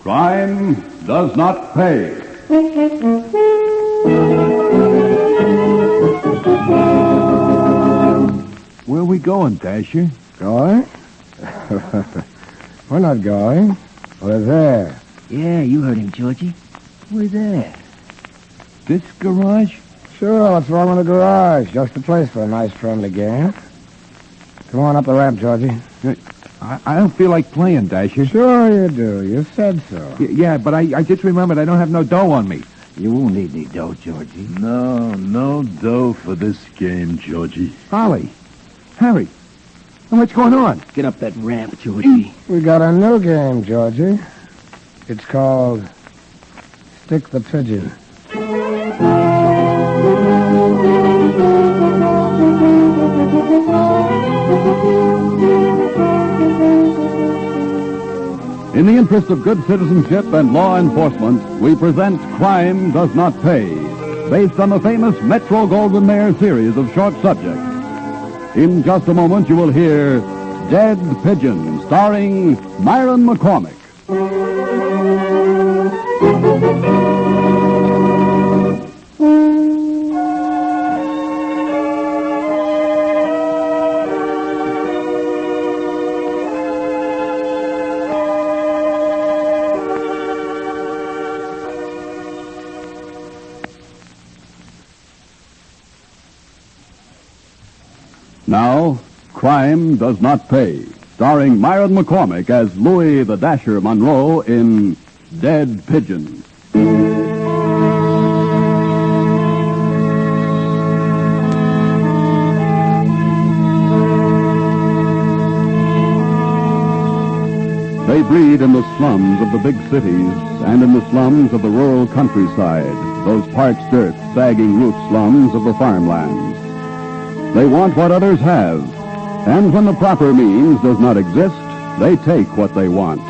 Crime does not pay. Where are we going, Dasher? Going? We're not going. We're there. Yeah, you heard him, Georgie. We're there. This garage? Sure, what's wrong with the garage? Just the place for a nice friendly game. Come on up the ramp, Georgie. I don't feel like playing, Dasher. Sure you do. You said so. Yeah, but I just remembered I don't have no dough on me. You won't need any dough, Georgie. No dough for this game, Georgie. Ollie, Harry, what's going on? Get up that ramp, Georgie. We got a new game, Georgie. It's called Stick the Pigeon. In the interest of good citizenship and law enforcement, we present Crime Does Not Pay, based on the famous Metro-Goldwyn-Mayer series of short subjects. In just a moment, you will hear Dead Pigeon, starring Myron McCormick. Now, Crime Does Not Pay, starring Myron McCormick as Louis the Dasher Monroe in Dead Pigeon. They breed in the slums of the big cities and in the slums of the rural countryside, those parched earth, sagging roof slums of the farmlands. They want what others have, and when the proper means does not exist, they take what they want,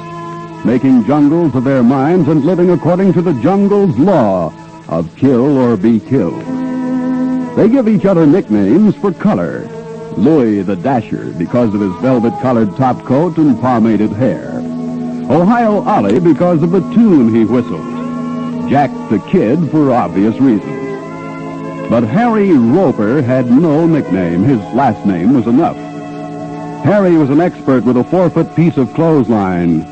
making jungles of their minds and living according to the jungle's law of kill or be killed. They give each other nicknames for color. Louis the Dasher, because of his velvet-colored top coat and pomaded hair. Ohio Ollie, because of the tune he whistled. Jack the Kid, for obvious reasons. But Harry Roper had no nickname. His last name was enough. Harry was an expert with a 4-foot piece of clothesline.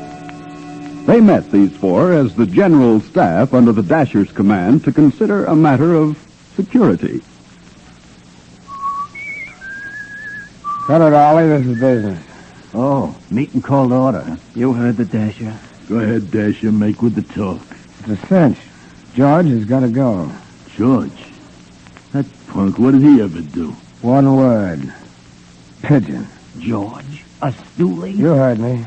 They met, these four, as the general staff under the Dasher's command to consider a matter of security. Cut it, Ollie. This is business. Oh, meeting called to order. You heard the Dasher. Go ahead, Dasher, make with the talk. It's a cinch. George has got to go. George? That punk, what did he ever do? One word. Pigeon. George? A stoolie? You heard me.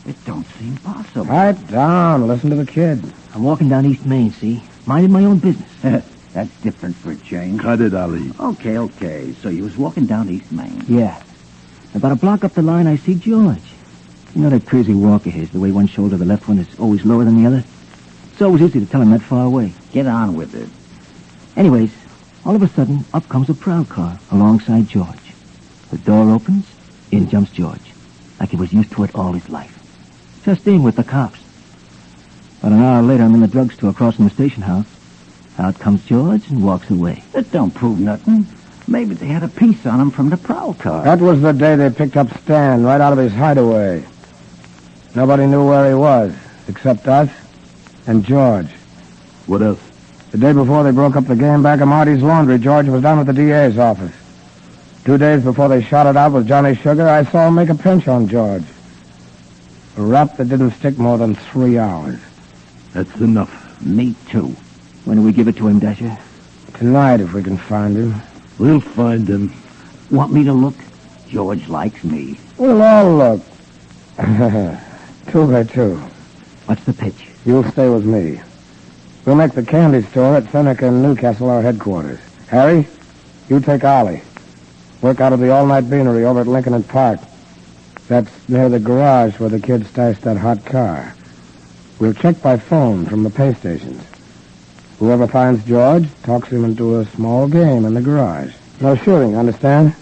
It don't seem possible. Pipe down. Listen to the kid. I'm walking down East Main, see? Minding my own business. That's different for a change. Cut it, Ollie. Okay. So you was walking down East Main. Yeah. About a block up the line, I see George. You know that crazy walk of his, the way one shoulder of the left one is always lower than the other? It's always easy to tell him that far away. Get on with it. Anyways, all of a sudden, up comes a proud car alongside George. The door opens, in jumps George, like he was used to it all his life. Just in with the cops. About an hour later, I'm in the drugstore across from the station house. Out comes George and walks away. That don't prove nothing. Maybe they had a piece on him from the prowl car. That was the day they picked up Stan right out of his hideaway. Nobody knew where he was, except us and George. What else? The day before they broke up the game back at Marty's Laundry, George was down at the DA's office. 2 days before they shot it out with Johnny Sugar, I saw him make a pinch on George. A rap that didn't stick more than 3 hours. That's enough. Me too. When do we give it to him, Dasher? Tonight, if we can find him. We'll find him. Want me to look? George likes me. We'll all look. 2 by 2. What's the pitch? You'll stay with me. We'll make the candy store at Seneca and Newcastle our headquarters. Harry, you take Ollie. Work out of the all-night beanery over at Lincoln and Park. That's near the garage where the kid stashed that hot car. We'll check by phone from the pay stations. Whoever finds George talks him into a small game in the garage. No shooting, understand?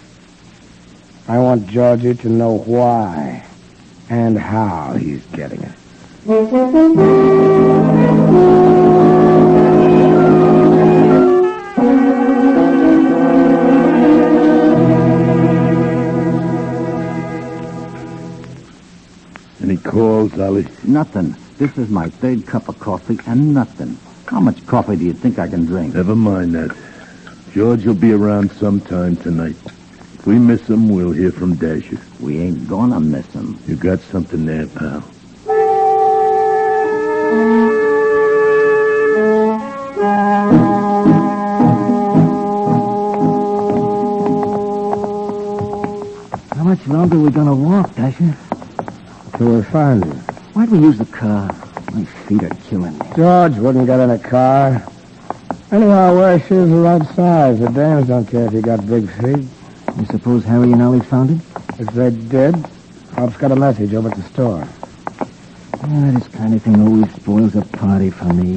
I want Georgie to know why and how he's getting it. Any calls, Ollie? Nothing. This is my third cup of coffee and nothing. How much coffee do you think I can drink? Never mind that. George will be around sometime tonight. If we miss him, we'll hear from Dasher. We ain't gonna miss him. You got something there, pal. How much longer are we gonna walk, Dasher? Till we find you. Why'd we use the car? My feet are killing me. George wouldn't get in a car. Anyhow, wear shoes the right size. The dames don't care if you got big feet. You suppose Harry and Ollie found it? If they did, Pop's got a message over at the store. This kind of thing always spoils a party for me.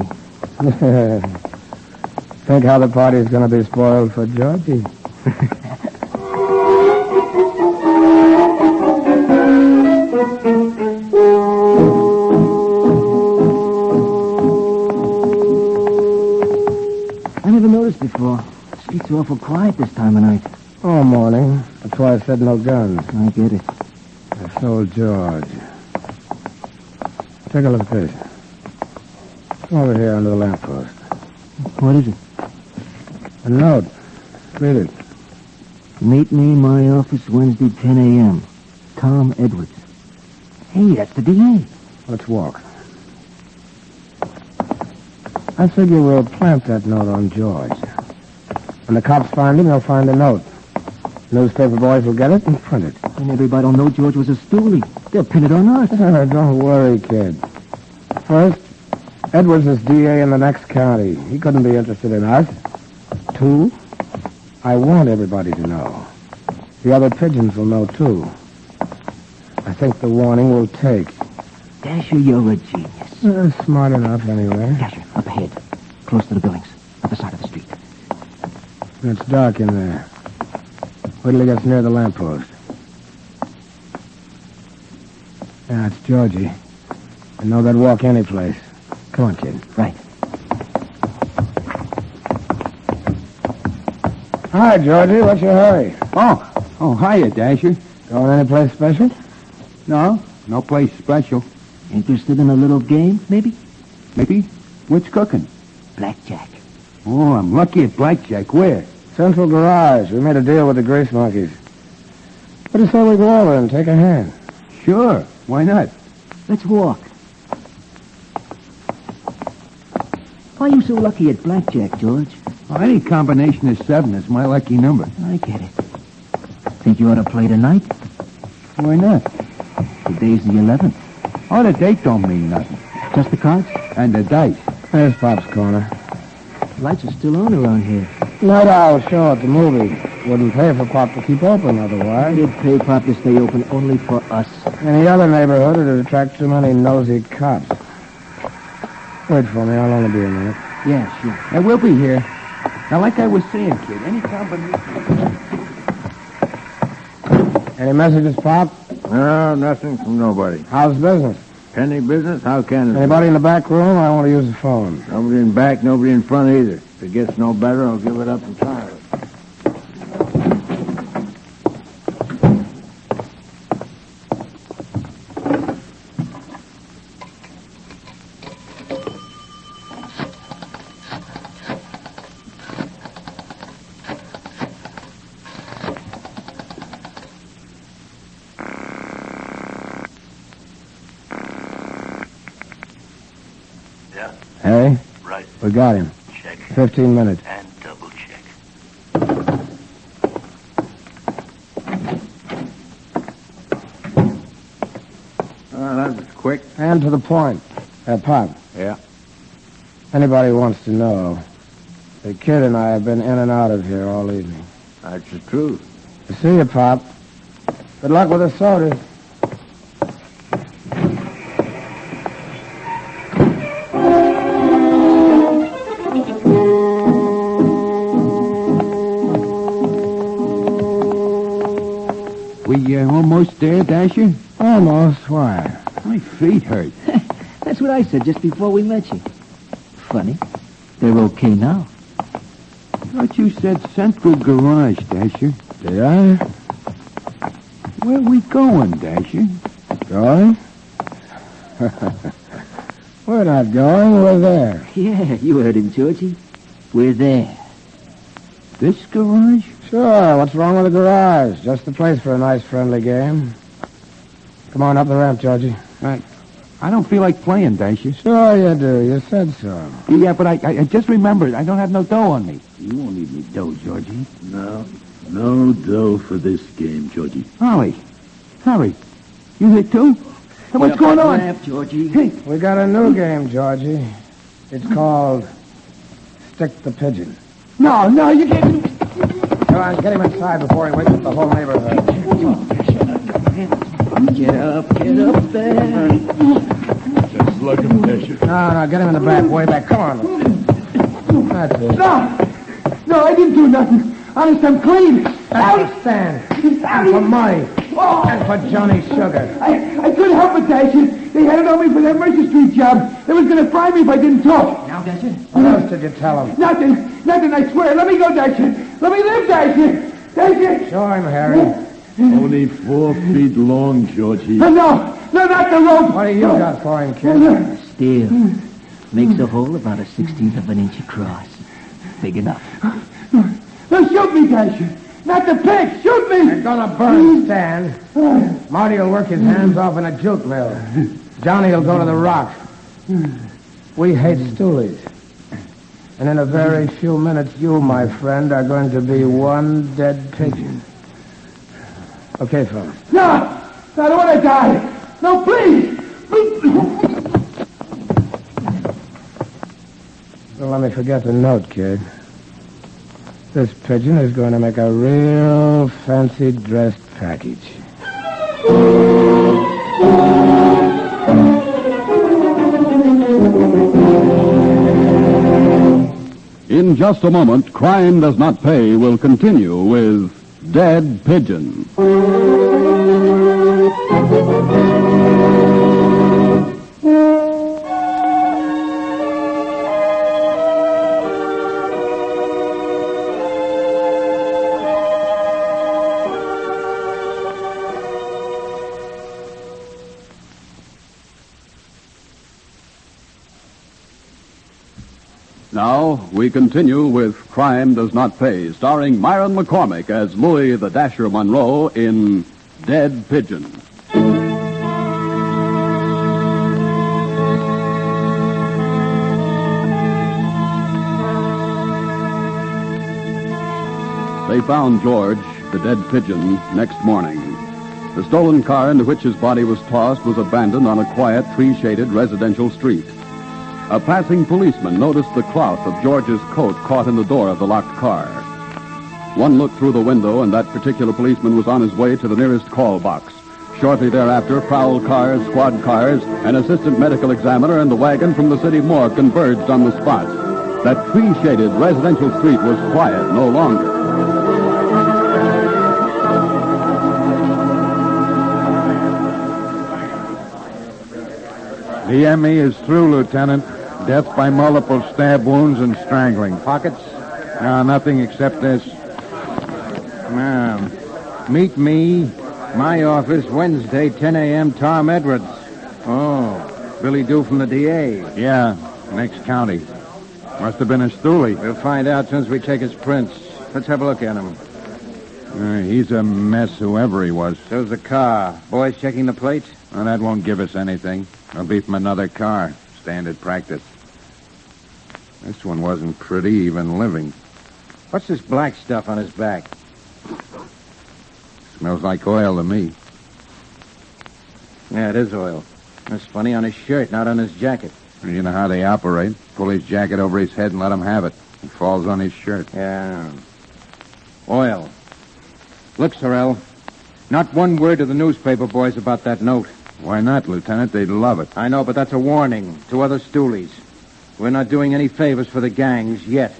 Think how the party's going to be spoiled for Georgie. I never noticed before. The streets are awful quiet this time of night. Oh, morning. That's why I said no guns. I get it. I sold George. Take a look at this. Come over here under the lamppost. What is it? A note. Read it. Meet me in my office Wednesday, 10 a.m. Tom Edwards. Hey, that's the DA. Let's walk. I figure we'll plant that note on George. When the cops find him, they'll find the note. Newspaper boys will get it and print it. And everybody will know George was a stoolie. They'll pin it on us. Don't worry, kid. First, Edwards is DA in the next county. He couldn't be interested in us. Two, I want everybody to know. The other pigeons will know, too. I think the warning will take. Dasher, you're a genius. Smart enough, anyway. Dasher, up ahead. Close to the buildings. Other side of the street. It's dark in there. Wait till he gets near the lamppost. Yeah, it's Georgie. I know they'd walk any place. Come on, kid. Right. Hi, Georgie. What's your hurry? Oh, hiya, Dasher. Going any place special? No place special. Interested in a little game, maybe? Maybe? What's cooking? Blackjack. Oh, I'm lucky at blackjack. Where? Central Garage. We made a deal with the Grease Monkeys. What do you say we go over and take a hand? Sure. Why not? Let's walk. Why are you so lucky at blackjack, George? Well, any combination of 7 is my lucky number. I get it. Think you ought to play tonight? Why not? Today's the 11th. Oh, the date don't mean nothing. Just the cards? And the dice. There's Pop's corner. Lights are still on around here. Night Owl show at the movie. Wouldn't pay for Pop to keep open otherwise. They'd pay Pop to stay open only for us. Any other neighborhood would attract too many nosy cops. Wait for me. I'll only be a minute. Yeah, sure. I will be here. Now, like I was saying, kid, any combination... Any messages, Pop? No, nothing from nobody. How's business? Penny business? How can it Anybody in the back room? I want to use the phone. Nobody in back, nobody in front either. If it gets no better, I'll give it up entirely. Hey? Right. We got him. Check. 15 minutes. And double check. That was quick. And to the point. Pop. Yeah. Anybody wants to know, the kid and I have been in and out of here all evening. That's the truth. I see you, Pop. Good luck with the sodas. We almost there, Dasher? Almost. Why? My feet hurt. That's what I said just before we met you. Funny. They're okay now. I thought you said Central Garage, Dasher. Did I? Where are we going, Dasher? Going? We're not going. We're there. Yeah, you heard him, Georgie. We're there. This garage? Sure. What's wrong with the garage? Just the place for a nice, friendly game. Come on up the ramp, Georgie. I don't feel like playing, Dasher. Sure you do. You said so. Yeah, but I just remembered. I don't have no dough on me. You won't need any dough, Georgie. No dough for this game, Georgie. Harry, you here too? Hey, what's going on? Ramp, Georgie. Hey, We got a new game, Georgie. It's called Stick the Pigeon. no, you can't. Come on, get him inside before he wakes up the whole neighborhood. Get up there. Just like him, Dasher. No, get him in the back, way back. Come on. That's it. No, I didn't do nothing. Honest, I'm clean. Stand. And for money. And for Johnny Sugar. I couldn't help it, Dasher. They had it on me for that Mercer Street job. They was going to fry me if I didn't talk. Now, Dasher. What else did you tell him? Nothing, I swear. Let me go, Dasher. Let me live, Dasher. Dasher. Show him, Harry. Only 4 feet long, Georgie. No, not the rope. What do you got for him, kid? Steel. Makes a hole about a 16th of an inch across. Big enough. No, shoot me, Dasher. Not the pig. Shoot me. They're gonna burn Stan. Marty will work his hands off in a jute mill. Johnny will go to the rock. We hate stoolies. And in a very few minutes, you, my friend, are going to be one dead pigeon. Okay, fellas. No, I don't want to die. No, please. Don't let me forget the note, kid. This pigeon is going to make a real fancy dressed package. In just a moment, Crime Does Not Pay will continue with Dead Pigeon. Now, we continue with Crime Does Not Pay, starring Myron McCormick as Louis the Dasher Monroe in Dead Pigeon. They found George, the dead pigeon, next morning. The stolen car into which his body was tossed was abandoned on a quiet, tree-shaded residential street. A passing policeman noticed the cloth of George's coat caught in the door of the locked car. One look through the window, and that particular policeman was on his way to the nearest call box. Shortly thereafter, prowl cars, squad cars, an assistant medical examiner, and the wagon from the city morgue converged on the spot. That tree-shaded residential street was quiet no longer. The ME is through, Lieutenant. Death by multiple stab wounds and strangling. Pockets? No, nothing except this. Now, meet me, my office, Wednesday, 10 a.m., Tom Edwards. Oh, Billy Due from the DA. Yeah, next county. Must have been a stoolie. We'll find out as soon as we take his prints. Let's have a look at him. He's a mess, whoever he was. So's the car. Boys checking the plates? Well, that won't give us anything. It'll be from another car. Standard practice. This one wasn't pretty, even living. What's this black stuff on his back? Smells like oil to me. Yeah, it is oil. That's funny on his shirt, not on his jacket. You know how they operate. Pull his jacket over his head and let him have it. It falls on his shirt. Yeah. Oil. Look, Sorrell. Not one word to the newspaper boys about that note. Why not, Lieutenant? They'd love it. I know, but that's a warning to other stoolies. We're not doing any favors for the gangs yet.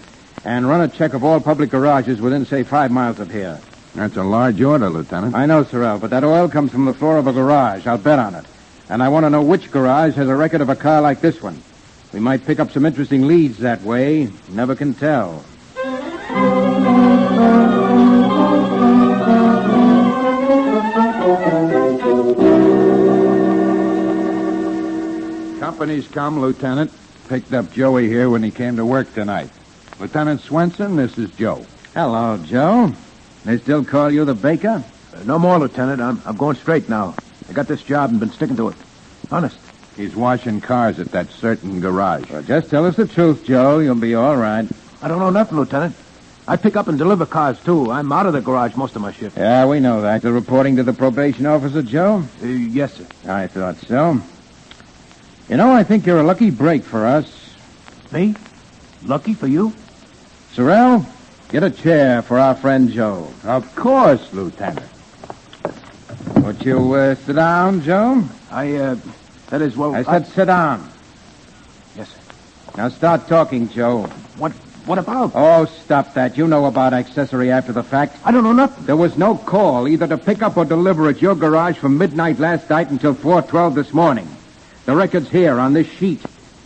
And run a check of all public garages within, say, 5 miles of here. That's a large order, Lieutenant. I know, Sorrell, but that oil comes from the floor of a garage. I'll bet on it. And I want to know which garage has a record of a car like this one. We might pick up some interesting leads that way. Never can tell. Company's come, Lieutenant. Picked up Joey here when he came to work tonight. Lieutenant Swenson, this is Joe. Hello, Joe. They still call you the baker? No more, Lieutenant. I'm going straight now. I got this job and been sticking to it. Honest. He's washing cars at that certain garage. Well, just tell us the truth, Joe. You'll be all right. I don't know nothing, Lieutenant. I pick up and deliver cars, too. I'm out of the garage most of my shift. Yeah, we know that. You're reporting to the probation officer, Joe? Yes, sir. I thought so. You know, I think you're a lucky break for us. Me? Lucky for you? Sorrell, get a chair for our friend Joe. Of course, Lieutenant. Would you sit down, Joe? That is, well... I said sit down. Yes, sir. Now start talking, Joe. What about? Oh, stop that. You know about accessory after the fact. I don't know nothing. There was no call either to pick up or deliver at your garage from midnight last night until 4:12 this morning. The record's here on this sheet.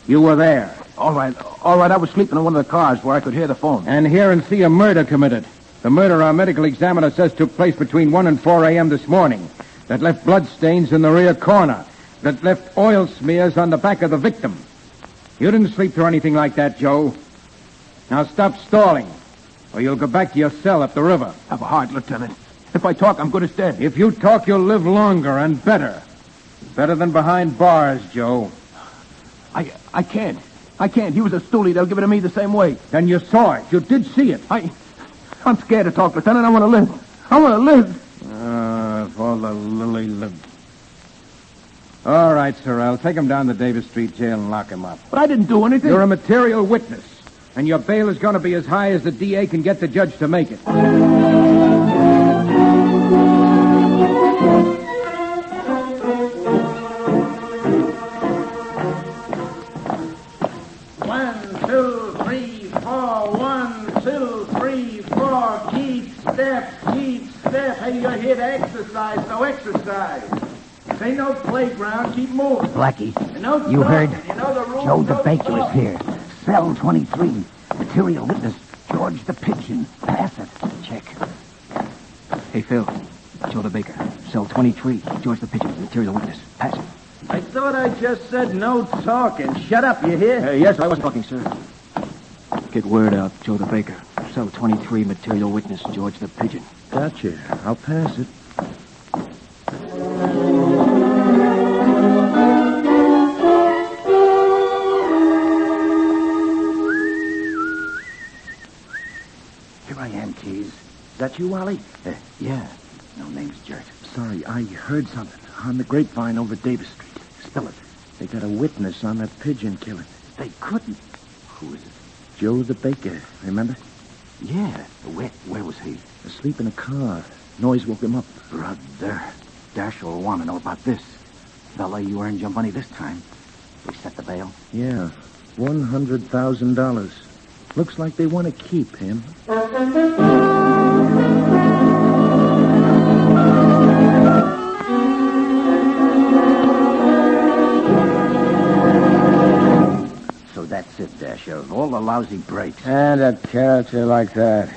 You were there. All right. I was sleeping in one of the cars where I could hear the phone. And hear and see a murder committed. The murder our medical examiner says took place between 1 and 4 a.m. this morning. That left bloodstains in the rear corner. That left oil smears on the back of the victim. You didn't sleep through anything like that, Joe. Now stop stalling, or you'll go back to your cell up the river. Have a heart, Lieutenant. If I talk, I'm good as dead. If you talk, you'll live longer and better. Better than behind bars, Joe. I can't. He was a stoolie. They'll give it to me the same way. Then you saw it. You did see it. I'm scared to talk, Lieutenant. I want to live. If all the lily lived. All right, Sorrell. Take him down to Davis Street Jail and lock him up. But I didn't do anything. You're a material witness, and your bail is going to be as high as the DA can get the judge to make it. 1, 2, 3, 4. 1, 2, 3, 4. Keep step. Hey, you're here to exercise, so exercise. This ain't no playground. Keep moving. Blackie, No you heard? You know the rules. Joe the No Baker is talking. here. Cell 23. Material witness, George the Pigeon. Pass it. Check. Hey, Phil. Joe the Baker. Cell 23. George the Pigeon. Material witness. Pass it. I thought I just said no talking. Shut up, you hear? Yes, I wasn't talking, sir. Get word out, Joe the Baker. Cell 23. Material witness, George the Pigeon. Gotcha. I'll pass it. Here I am, Keys. Is that you, Wally? Yeah. No, name's Jert. Sorry, I heard something on the grapevine over Davis Street. Spill it. They got a witness on that pigeon killing. They couldn't. Who is it? Joe the Baker, remember? Yeah. Where was he? Asleep in a car. Noise woke him up. Brother. Dash will want to know about this. Fella, you earned your money this time. We set the bail? Yeah, $100,000. Looks like they want to keep him. So that's it, Dasher. All the lousy breaks. And a character like that.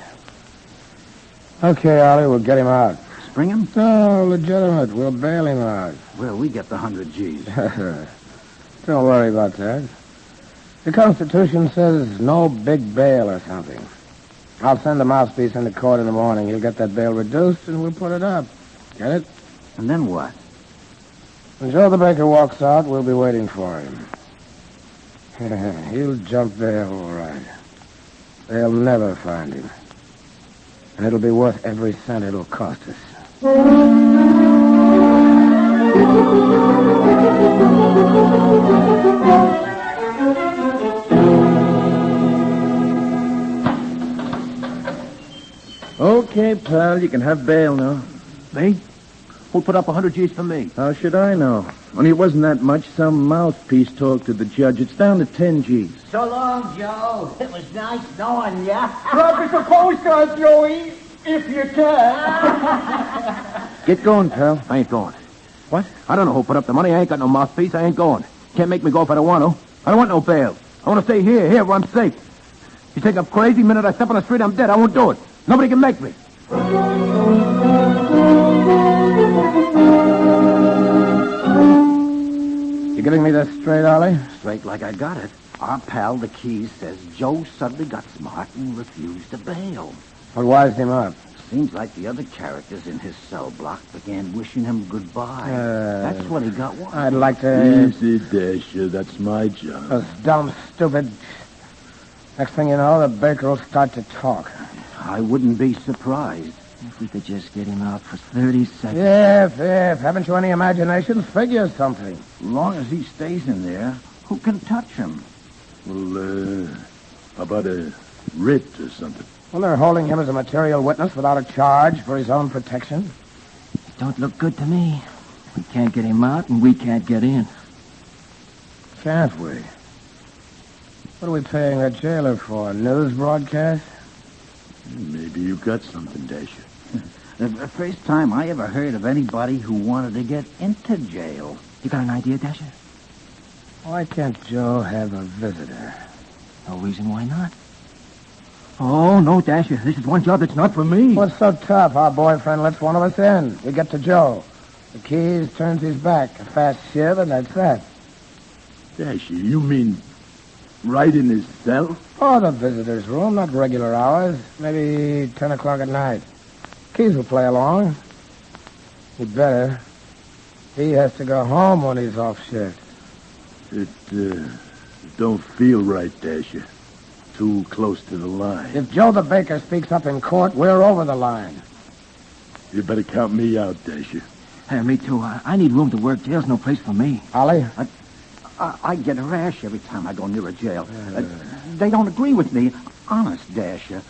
Okay, Ollie, we'll get him out. Spring him? No, legitimate. We'll bail him out. Well, we get the 100 G's. Don't worry about that. The Constitution says no big bail or something. I'll send a mouthpiece into court in the morning. He'll get that bail reduced, and we'll put it up. Get it? And then what? When Joe the Baker walks out, we'll be waiting for him. He'll jump bail, all right. They'll never find him. And it'll be worth every cent it'll cost us. Okay, pal, you can have bail now. Me? Who put up 100 G's for me? How should I know? Only it wasn't that much. Some mouthpiece talked to the judge. It's down to 10 G's. So long, Joe. It was nice knowing ya. Drop us a postcard, Joey, if you can. Get going, pal. I ain't going. What? I don't know who put up the money. I ain't got no mouthpiece. I ain't going. Can't make me go if I don't want to. I don't want no bail. I want to stay here where I'm safe. You think I'm crazy? Minute I step on the street, I'm dead. I won't do it. Nobody can make me. You giving me this straight, Ollie? Straight like I got it. Our pal, the Keys, says Joe suddenly got smart and refused to bail. What wised him up? Seems like the other characters in his cell block began wishing him goodbye. That's what he got worried. I'd like to... Easy, Dasher. That's my job. Those dumb, stupid... Next thing you know, the baker will start to talk. I wouldn't be surprised. If we could just get him out for 30 seconds. If. Haven't you any imagination? Figure something. As long as he stays in there, who can touch him? Well, how about a writ or something? Well, they're holding him as a material witness without a charge for his own protection. Don't look good to me. We can't get him out, and we can't get in. Can't we? What are we paying a jailer for? News broadcast? Maybe you got something, Dasher. The first time I ever heard of anybody who wanted to get into jail. You got an idea, Dasher? Why can't Joe have a visitor? No reason why not. Oh, no, Dasher. This is one job that's not for me. What's so tough? Our boyfriend lets one of us in. We get to Joe. The Keys turns his back. A fast shiv, and that's that. Dasher, you mean right in his cell? Oh, the visitor's room, not regular hours. Maybe 10 o'clock at night. Keys will play along. He'd better. He has to go home when he's off shift. It don't feel right, Dasher. Too close to the line. If Joe the baker speaks up in court, we're over the line. You better count me out, Dasher. Hey, me too. I need room to work. Jail's no place for me. Ollie? I get a rash every time I go near a jail. They don't agree with me. Honest, Dasher.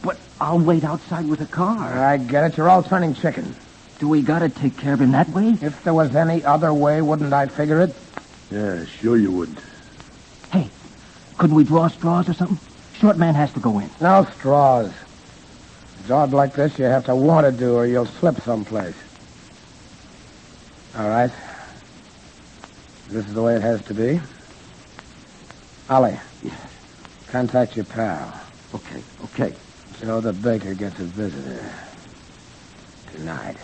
But I'll wait outside with a car. I get it. You're all turning chicken. Do we gotta take care of him that way? If there was any other way, wouldn't I figure it? Yeah, sure you would. Hey, couldn't we draw straws or something? Short man has to go in. No straws. A job like this you have to want to do or you'll slip someplace. All right. This is the way it has to be. Ollie. Yes. Contact your pal. Okay. Joe the baker gets a visitor. Tonight.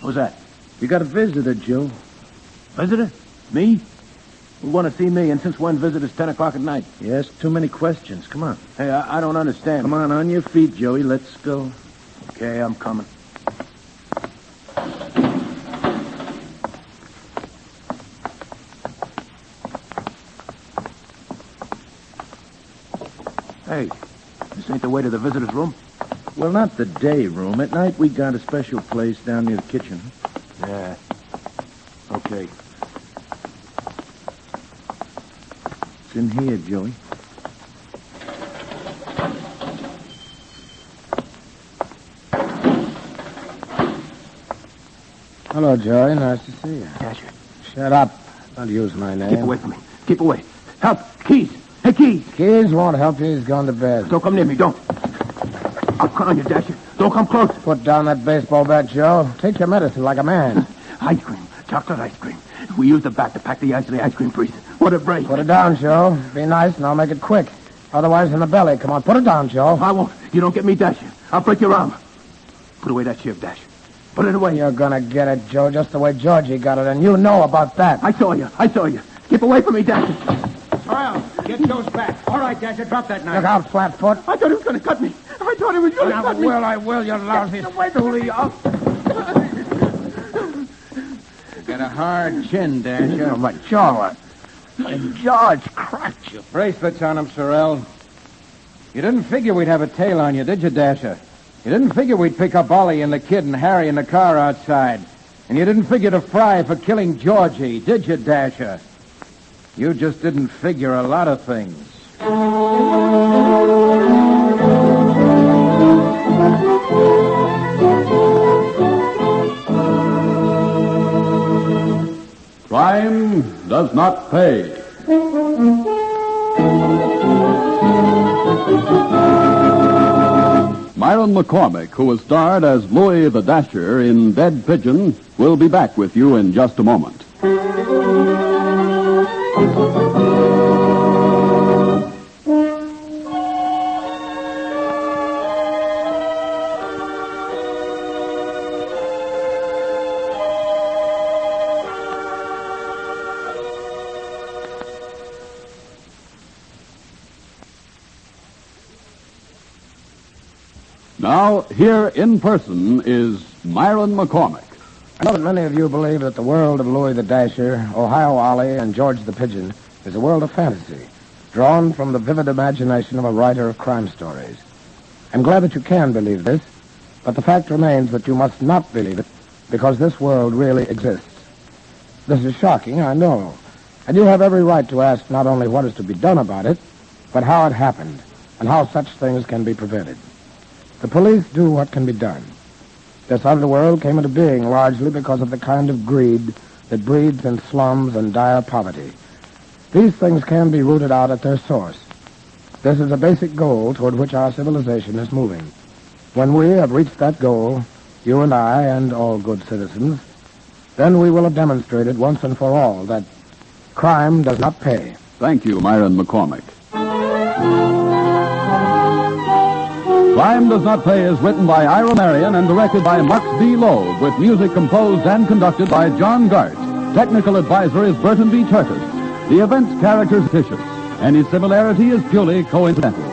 Who's that? You got a visitor, Joe. Visitor? Me? You want to see me, and since when visitor's 10 o'clock at night? Yes, too many questions. Come on. Hey, I don't understand. Come on your feet, Joey. Let's go. Okay, I'm coming. Hey, this ain't the way to the visitor's room? Well, not the day room. At night, we got a special place down near the kitchen. Yeah. Okay. It's in here, Joey. Hello, Joey. Nice to see you. Dasher. Shut up. Don't use my name. Keep away from me. Keep away. Help. Keys. Hey, Keys. Keys won't help you. He's gone to bed. Don't come near me. Don't. I'll cry on you, Dasher. Don't come close. Put down that baseball bat, Joe. Take your medicine like a man. Ice cream. Chocolate ice cream. We used the bat to pack the ice in the ice cream freezer. What a break. Put it down, Joe. Be nice, and I'll make it quick. Otherwise, in the belly. Come on, put it down, Joe. I won't. You don't get me, Dasher. I'll break your arm. Put away that shiv, Dasher. Put it away. You're gonna get it, Joe, just the way Georgie got it, and you know about that. I saw you. Keep away from me, Dasher. Well, get Joe's back. All right, Dasher, drop that knife. Look out, Flatfoot. I thought he was going to cut me. I thought he was going to cut me. I will, you lousy stoolie. Got a hard chin, Dasher. My jaw. George cracked you. Bracelets on him, Sorrel. You didn't figure we'd have a tail on you, did you, Dasher? You didn't figure we'd pick up Ollie and the kid and Harry in the car outside. And you didn't figure to fry for killing Georgie, did you, Dasher? You just didn't figure a lot of things. Crime does not pay. Myron McCormick, who was starred as Louis the Dasher in Dead Pigeon, will be back with you in just a moment. Now, here in person is Myron McCormick. I know that many of you believe that the world of Louis the Dasher, Ohio Ollie, and George the Pigeon is a world of fantasy, drawn from the vivid imagination of a writer of crime stories. I'm glad that you can believe this, but the fact remains that you must not believe it, because this world really exists. This is shocking, I know, and you have every right to ask not only what is to be done about it, but how it happened, and how such things can be prevented. The police do what can be done. This underworld came into being largely because of the kind of greed that breeds in slums and dire poverty. These things can be rooted out at their source. This is a basic goal toward which our civilization is moving. When we have reached that goal, you and I and all good citizens, then we will have demonstrated once and for all that crime does not pay. Thank you, Myron McCormick. Crime Does Not Pay is written by Ira Marion and directed by Max B. Loeb, with music composed and conducted by John Gart. Technical advisor is Burton B. Turtis. The event's characters fictitious. Any similarity is purely coincidental.